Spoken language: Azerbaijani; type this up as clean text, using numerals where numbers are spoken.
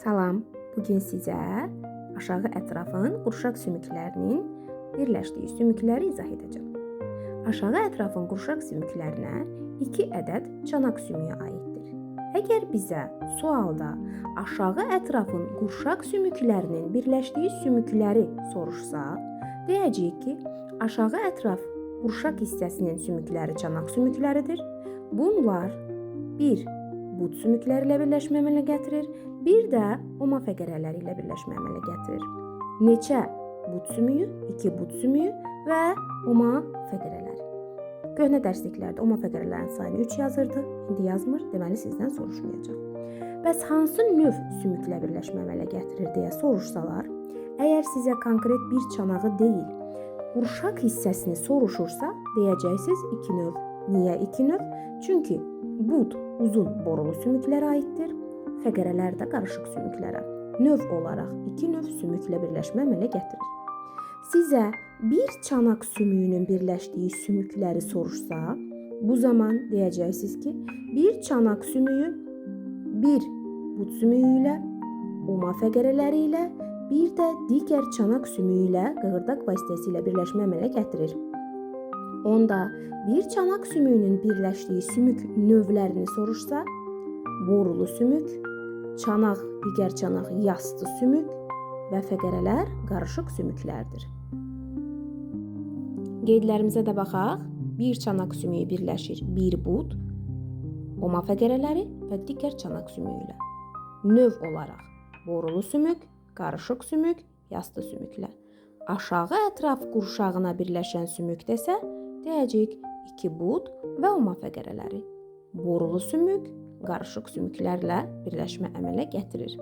Salam, bugün sizə aşağı ətrafın qurşaq sümüklərinin birləşdiyi sümükləri izah edəcəm. Aşağı ətrafın qurşaq sümüklərinə 2 ədəd çanaq sümüyü aiddir. Əgər bizə sualda aşağı ətrafın qurşaq sümüklərinin birləşdiyi sümükləri soruşsa, deyəcəyik ki, aşağı ətraf qurşaq hissəsinin sümükləri çanaq sümükləridir. Bunlar 1. Bud sümükləri ilə birləşmə əmələ gətirir, bir də oma fəqərələri ilə birləşmə əmələ gətirir. Neçə bud sümüyü, 2 bud sümüyü və oma fəqərələri. Köhnə dərsliklərdə oma fəqərələrin sayını 3 yazırdı, indi yazmır, deməli sizdən soruşmayacaq. Bəs hansı növ sümüklə birləşmə əmələ gətirir deyə soruşsalar, əgər sizə konkret bir çanağı deyil, qurşaq hissəsini soruşursa, deyəcəksiniz 2 növ. Niyə 2 növ? Çünki bud uzun borulu sümüklərə aiddir, fəqərələr də qarışıq sümüklərə. Növ olaraq 2 növ sümüklə birləşmə əmələ gətirir. Sizə bir çanaq sümüyünün birləşdiyi sümükləri soruşsa, bu zaman deyəcəksiniz ki, bir çanaq sümüyü bir bud sümüyü ilə, oma fəqərələri ilə, bir də digər çanaq sümüyü ilə qığırdaq vasitəsilə birləşmə əmələ gətirir. Onda bir çanaq sümüyünün birləşdiyi sümük növlərini soruşsa, borulu sümük, çanaq, digər çanaq yastı sümük və fəqərələr qarışıq sümüklərdir. Qeydlərimizə də baxaq. Bir çanaq sümüyü birləşir bir bud, oma fəqərələri və digər çanaq sümüyü ilə. Növ olaraq borulu sümük, qarışıq sümük, yastı sümüklər. Aşağı ətraf qurşağına birləşən sümük desə, deyəcəyik 2 bud və oma fəqərələri. Borulu sümük qarışıq sümüklərlə birləşmə əmələ gətirir.